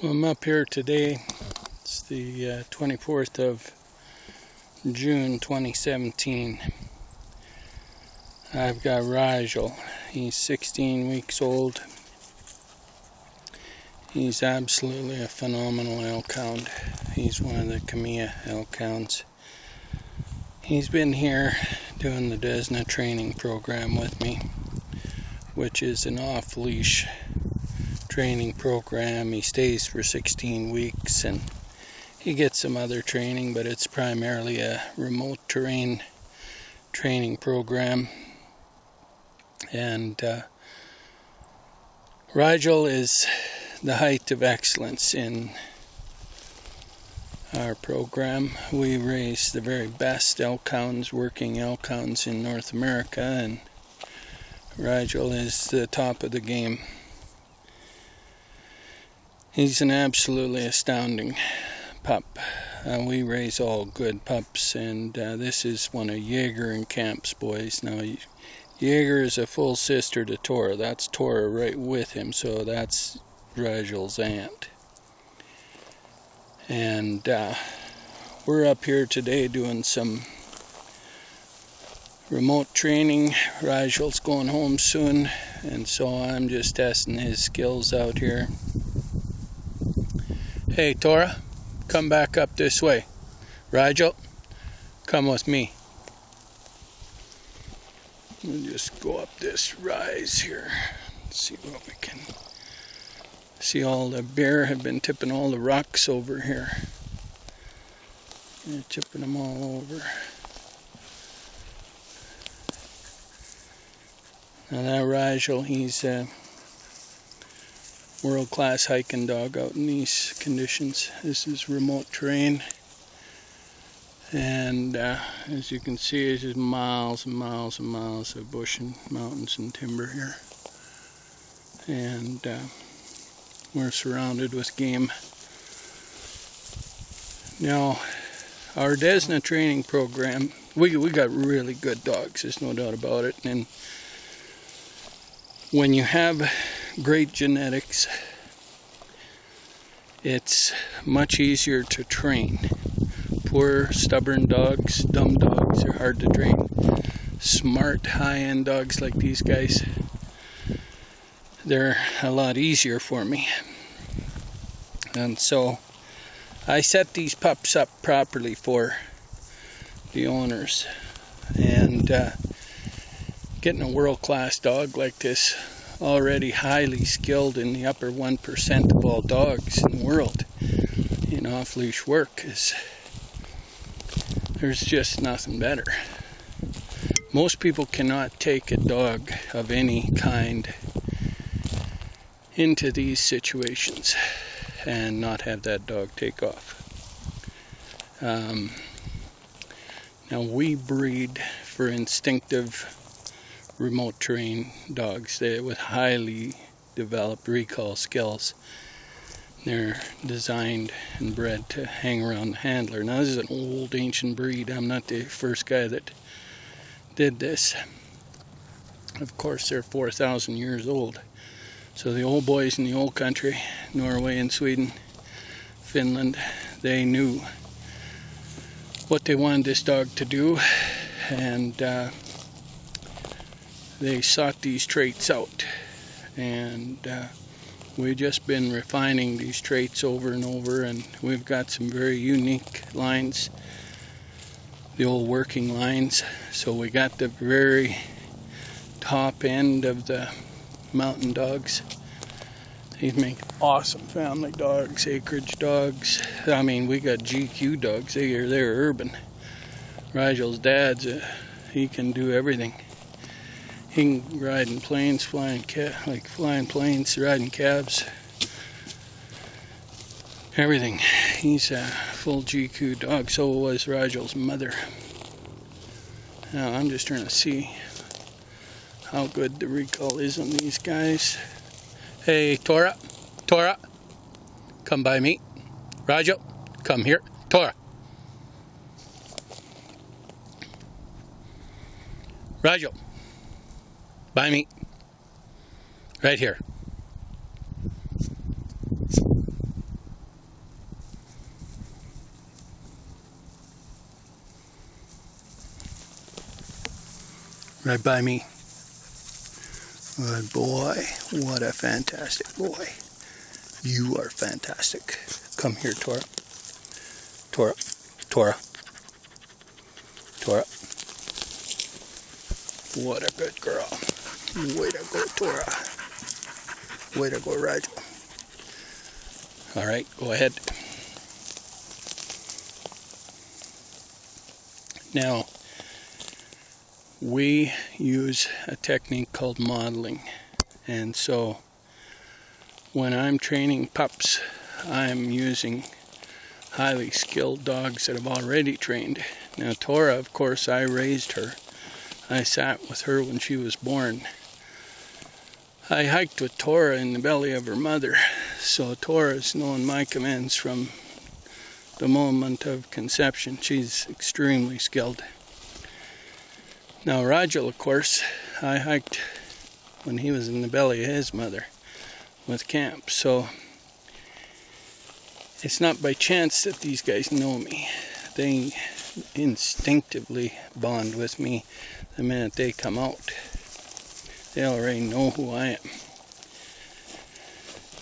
So I'm up here today. It's the 24th of June 2017. I've got Rigel. He's 16 weeks old. He's absolutely a phenomenal Elkhound. He's one of the Kamia Elkhounds. He's been here doing the Desna training program with me, which is an off-leash training program. He stays for 16 weeks and he gets some other training, but it's primarily a remote terrain training program. And Rigel is the height of excellence in our program. We raise the very best Elkhounds, working Elkhounds in North America, and Rigel is the top of the game. He's an absolutely astounding pup. We raise all good pups, and this is one of Jaeger and Camp's boys. Now, Jaeger is a full sister to Tora. That's Tora right with him, so that's Rigel's aunt. And we're up here today doing some remote training. Rigel's going home soon, and so I'm just testing his skills out here. Hey Tora, come back up this way. Rigel, come with me. We'll just go up this rise here. See what we can see. All the bear have been tipping all the rocks over here. They're tipping them all over. Now that Rigel, he's a world-class hiking dog out in these conditions. This is remote terrain, and as you can see, it's just miles and miles and miles of bush and mountains and timber here, and we're surrounded with game. Now, our Desna training program, we got really good dogs, there's no doubt about it, and when you have great genetics, it's much easier to train. Poor, stubborn dogs, dumb dogs are hard to train. Smart, high-end dogs like these guys, they're a lot easier for me. And so I set these pups up properly for the owners. And getting a world-class dog like this, already highly skilled in the upper 1% of all dogs in the world in off-leash work, there's just nothing better. Most people cannot take a dog of any kind into these situations and not have that dog take off. Now we breed for instinctive remote terrain dogs with highly developed recall skills. They're designed and bred to hang around the handler. Now this is an old ancient breed. I'm not the first guy that did this. Of course, they're 4,000 years old. So the old boys in the old country, Norway and Sweden, Finland, they knew what they wanted this dog to do, and they sought these traits out, and we've just been refining these traits over and over, and we've got some very unique lines, the old working lines. So we got the very top end of the mountain dogs. These make awesome family dogs, acreage dogs. I mean, we got GQ dogs. They're urban. Rigel's dad's he can do everything. He can ride in planes, flying planes, riding cabs, everything. He's a full GQ dog. So was Rigel's mother. Now I'm just trying to see how good the recall is on these guys. Hey Tora, come by me. Rigel, come here. Tora. Rigel. By me. Right here. Right by me. Good boy. What a fantastic boy. You are fantastic. Come here, Tora. Tora. Tora. Tora. What a good girl. Way to go, Tora. Way to go, Rigel. All right, go ahead. Now, we use a technique called modeling. And so, when I'm training pups, I'm using highly skilled dogs that have already trained. Now, Tora, of course, I raised her. I sat with her when she was born. I hiked with Tora in the belly of her mother. So Tora's known my commands from the moment of conception. She's extremely skilled. Now Rigel, of course, I hiked when he was in the belly of his mother with camp. So it's not by chance that these guys know me. They instinctively bond with me the minute they come out. They already know who I am.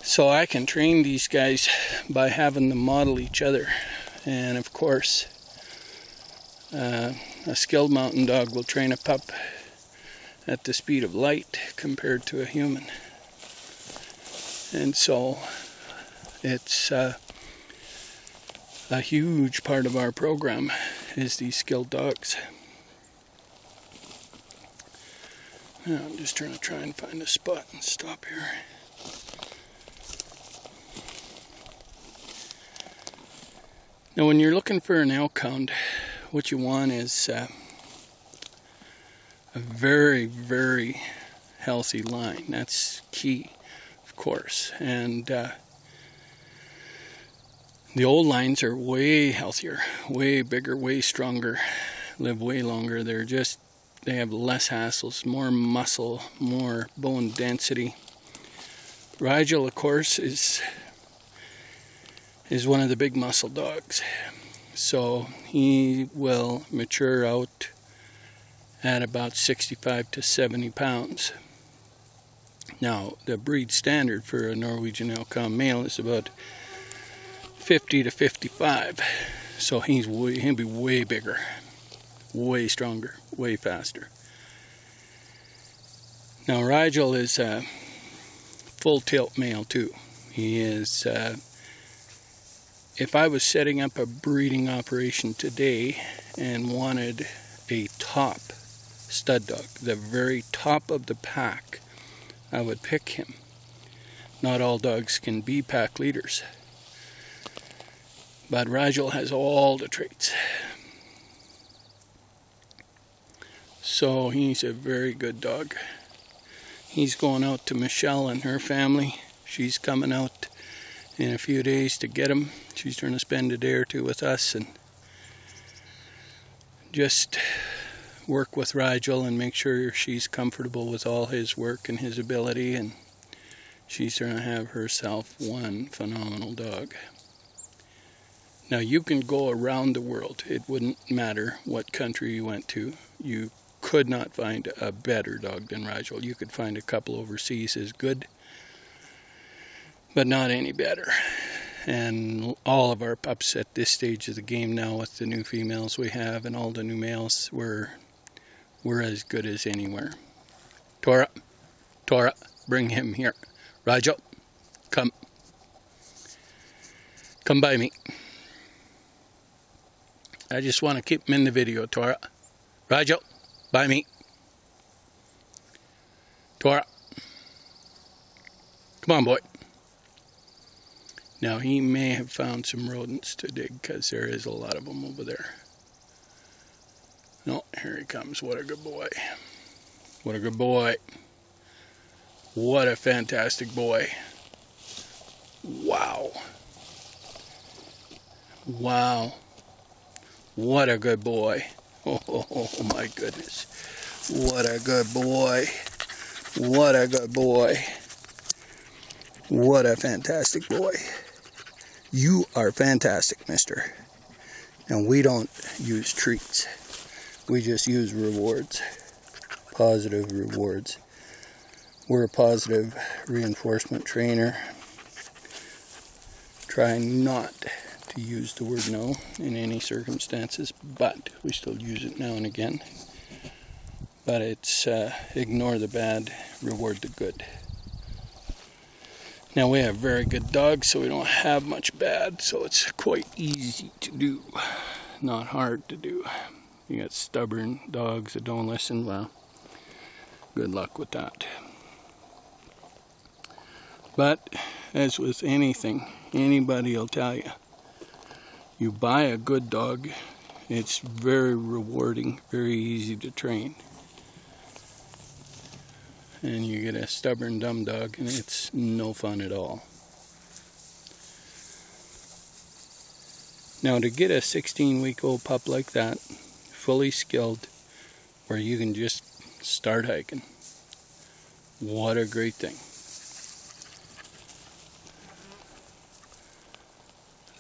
So I can train these guys by having them model each other. And of course, a skilled mountain dog will train a pup at the speed of light compared to a human. And so it's a huge part of our program is these skilled dogs. Now I'm just trying to find a spot and stop here. Now when you're looking for an Elkhound, what you want is a very, very healthy line. That's key, of course. And the old lines are way healthier, way bigger, way stronger, live way longer. They have less hassles, more muscle, more bone density. Rigel, of course, is one of the big muscle dogs. So he will mature out at about 65 to 70 pounds. Now, the breed standard for a Norwegian Elkhound male is about 50 to 55. So he'll be way bigger, way stronger, way faster. Now Rigel is a full tilt male too. He is, if I was setting up a breeding operation today and wanted a top stud dog, the very top of the pack, I would pick him. Not all dogs can be pack leaders, but Rigel has all the traits. So he's a very good dog. He's going out to Michelle and her family. She's coming out in a few days to get him. She's going to spend a day or two with us and just work with Rigel and make sure she's comfortable with all his work and his ability, and she's going to have herself one phenomenal dog. Now you can go around the world. It wouldn't matter what country you went to. You could not find a better dog than Rigel. You could find a couple overseas as good, but not any better. And all of our pups at this stage of the game now, with the new females we have and all the new males, we're as good as anywhere. Tora, bring him here. Rigel, come by me. I just want to keep him in the video, Tora. Rigel, by me. Tora, come on, boy. Now he may have found some rodents to dig, because there is a lot of them over there. No, here he comes. What a good boy. What a good boy. What a fantastic boy. Wow. Wow. What a good boy. Oh my goodness. What a good boy. What a good boy. What a fantastic boy. You are fantastic, mister. And we don't use treats. We just use rewards. positive rewards. We're a positive reinforcement trainer. Try not to use the word no in any circumstances, but we still use it now and again. But it's ignore the bad, reward the good. Now we have very good dogs, so we don't have much bad, so it's quite easy to do, not hard to do. You got stubborn dogs that don't listen, well, good luck with that. But as with anything, anybody will tell you, you buy a good dog, it's very rewarding, very easy to train. And you get a stubborn, dumb dog, and it's no fun at all. Now, to get a 16-week-old pup like that, fully skilled, where you can just start hiking, what a great thing.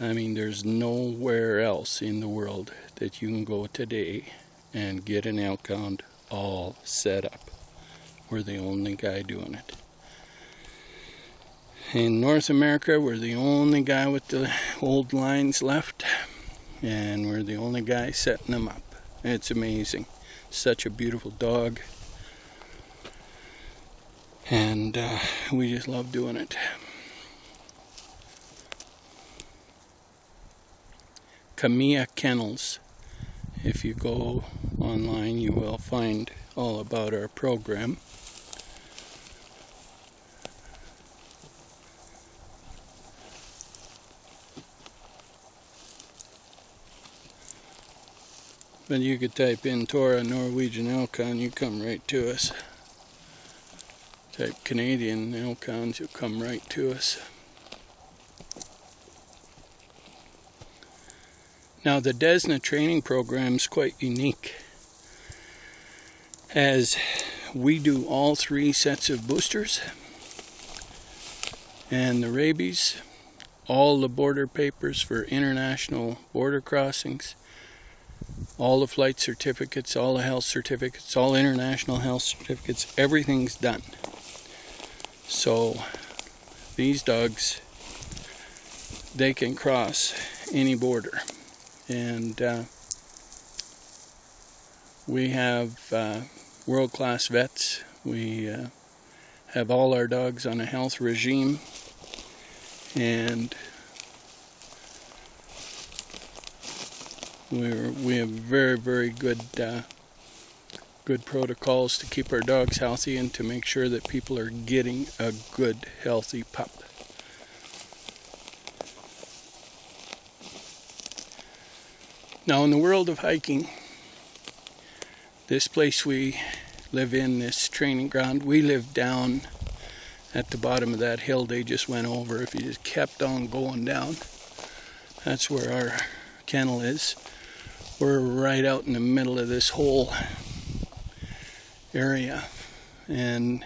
I mean, there's nowhere else in the world that you can go today and get an Elkhound all set up. We're the only guy doing it. In North America, we're the only guy with the old lines left, and we're the only guy setting them up. It's amazing. Such a beautiful dog, and we just love doing it. Kamia Kennels. If you go online, you will find all about our program. But you could type in Tora Norwegian Elkhound, you come right to us. Type Canadian Elkhounds, you'll come right to us. Now the Desna training program is quite unique, as we do all 3 sets of boosters, and the rabies, all the border papers for international border crossings, all the flight certificates, all the health certificates, all international health certificates, everything's done. So these dogs, they can cross any border. And we have world-class vets. We have all our dogs on a health regime, and we have very, very good protocols to keep our dogs healthy and to make sure that people are getting a good, healthy pup. Now, in the world of hiking, this place we live in, this training ground, we live down at the bottom of that hill they just went over. If you just kept on going down, that's where our kennel is. We're right out in the middle of this whole area, and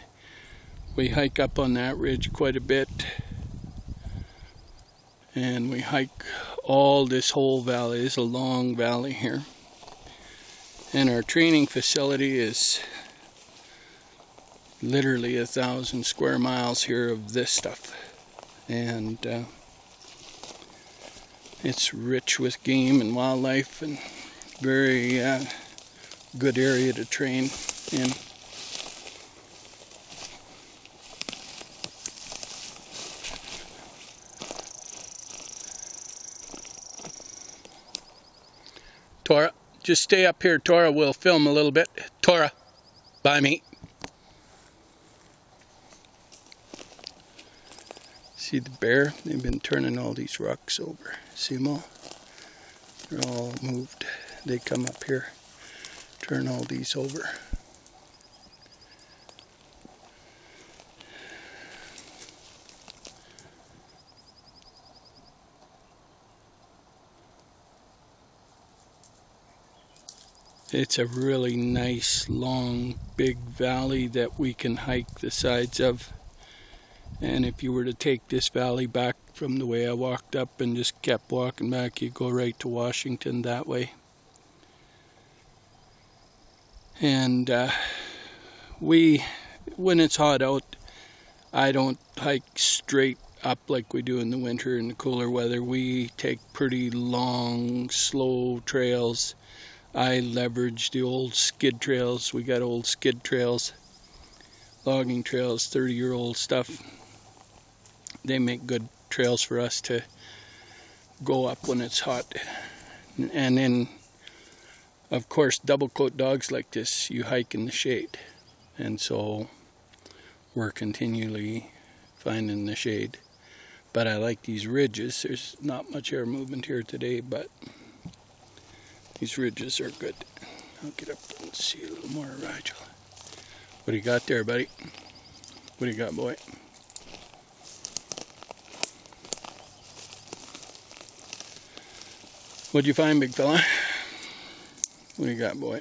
we hike up on that ridge quite a bit, and we hike all this whole valley. It's a long valley here, and our training facility is literally 1,000 square miles here of this stuff, and it's rich with game and wildlife, and very good area to train in. Tora, just stay up here, Tora. We'll film a little bit. Tora, by me. See the bear? They've been turning all these rocks over. See them all? They're all moved. They come up here, turn all these over. It's a really nice, long, big valley that we can hike the sides of. And if you were to take this valley back from the way I walked up and just kept walking back, you go right to Washington that way. And when it's hot out, I don't hike straight up like we do in the winter in the cooler weather. We take pretty long, slow trails. I leverage the old skid trails. We got old skid trails, logging trails, 30-year-old stuff. They make good trails for us to go up when it's hot. And then, of course, double coat dogs like this, you hike in the shade. And so we're continually finding the shade. But I like these ridges. There's not much air movement here today, but these ridges are good. I'll get up and see a little more of Rigel. What do you got there, buddy? What do you got, boy? What'd you find, big fella? What do you got, boy?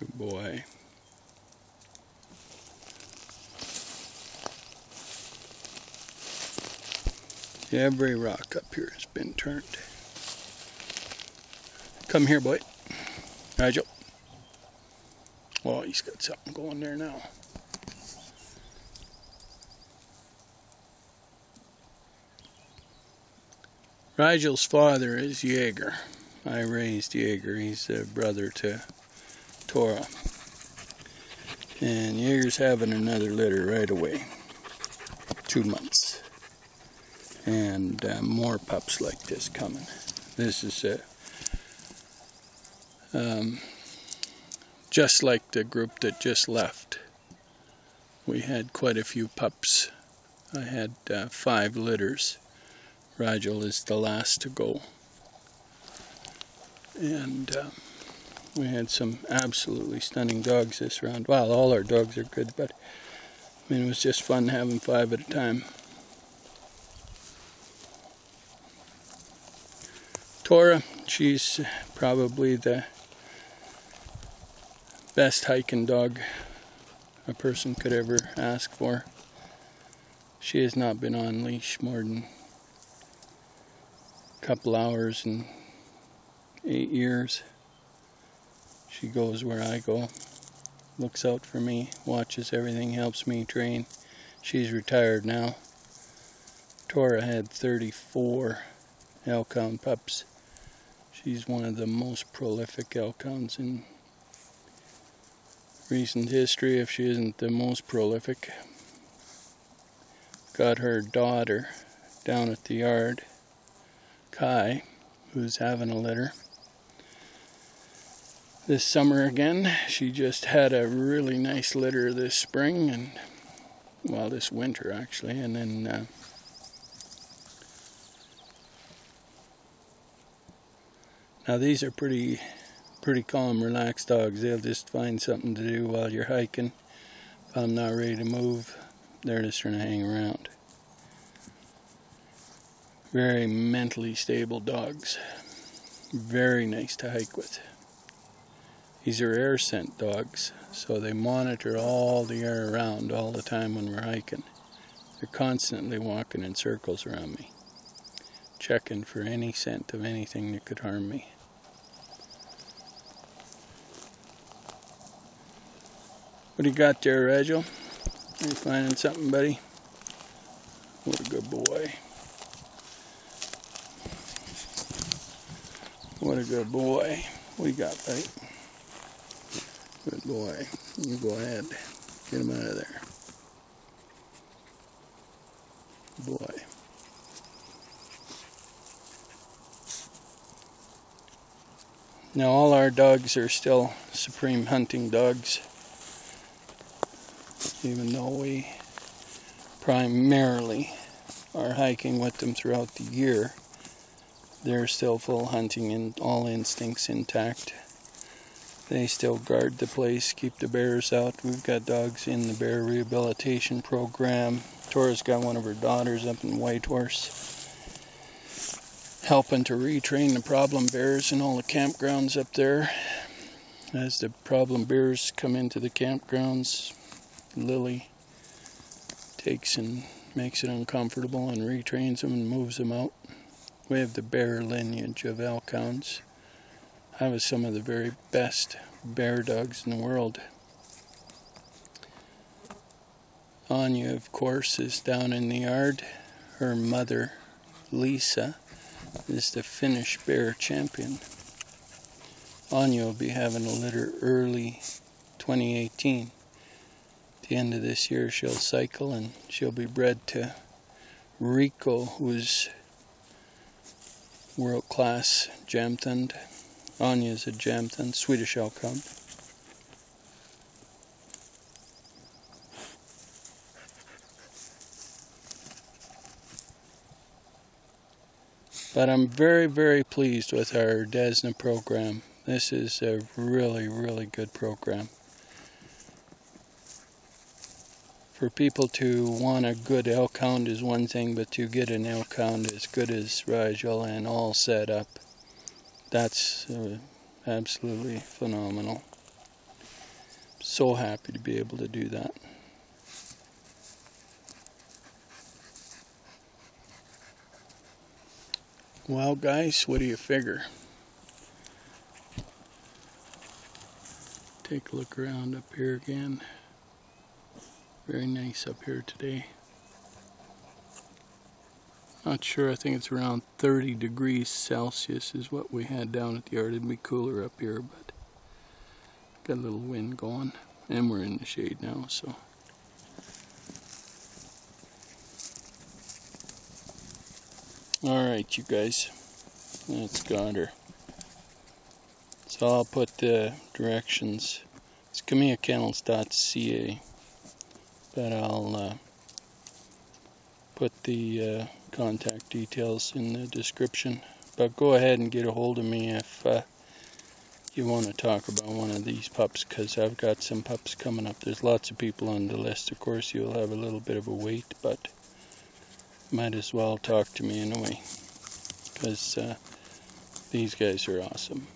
Good boy. Every rock up here has been turned. Come here, boy. Rigel. Oh, he's got something going there now. Rigel's father is Jaeger. I raised Jaeger. He's a brother to Tora. And Jaeger's having another litter right away. 2 months. And more pups like this coming. This is just like the group that just left. We had quite a few pups. I had 5 litters. Rigel is the last to go. And we had some absolutely stunning dogs this round. Well, all our dogs are good, but I mean, it was just fun having 5 at a time. Tora, she's probably the best hiking dog a person could ever ask for. She has not been on leash more than a couple hours in 8 years. She goes where I go, looks out for me, watches everything, helps me train. She's retired now. Tora had 34 Elkhound pups. She's one of the most prolific Elkhounds in recent history, if she isn't the most prolific. Got her daughter down at the yard, Kai, who's having a litter. This summer again, she just had a really nice litter this spring, and well, this winter actually, and then now these are pretty calm, relaxed dogs. They'll just find something to do while you're hiking. If I'm not ready to move, they're just going to hang around. Very mentally stable dogs. Very nice to hike with. These are air scent dogs, so they monitor all the air around all the time when we're hiking. They're constantly walking in circles around me, checking for any scent of anything that could harm me. What do you got there, Rigel? Are you finding something, buddy? What a good boy. What a good boy. What do you got, buddy? Good boy. You go ahead. Get him out of there. Boy. Now all our dogs are still supreme hunting dogs. Even though we primarily are hiking with them throughout the year, they're still full hunting and all instincts intact. They still guard the place, keep the bears out. We've got dogs in the bear rehabilitation program. Tora's got one of her daughters up in Whitehorse, helping to retrain the problem bears in all the campgrounds up there. As the problem bears come into the campgrounds, Lily takes and makes it uncomfortable and retrains them and moves them out. We have the bear lineage of Elkhounds. I was some of the very best bear dogs in the world. Anya, of course, is down in the yard. Her mother, Lisa, is the Finnish bear champion. Anya will be having a litter early 2018. At the end of this year she'll cycle and she'll be bred to Rigel, who's world-class Jämthund. Anya is a Jämthund, Swedish Elkhound. But I'm very, very pleased with our Desna program. This is a really, really good program. For people to want a good Elkhound is one thing, but to get an Elkhound as good as Rigel and all set up, that's absolutely phenomenal. So happy to be able to do that. Well, guys, what do you figure? Take a look around up here again. Very nice up here today. Not sure, I think it's around 30 degrees Celsius is what we had down at the yard. It'd be cooler up here, but got a little wind going, and we're in the shade now, so. Alright, you guys, that's got her. So I'll put the directions. It's KamiaKennels.ca, but I'll put the contact details in the description. But go ahead and get a hold of me if you want to talk about one of these pups, because I've got some pups coming up. There's lots of people on the list. Of course, you'll have a little bit of a wait, but might as well talk to me anyway, because these guys are awesome.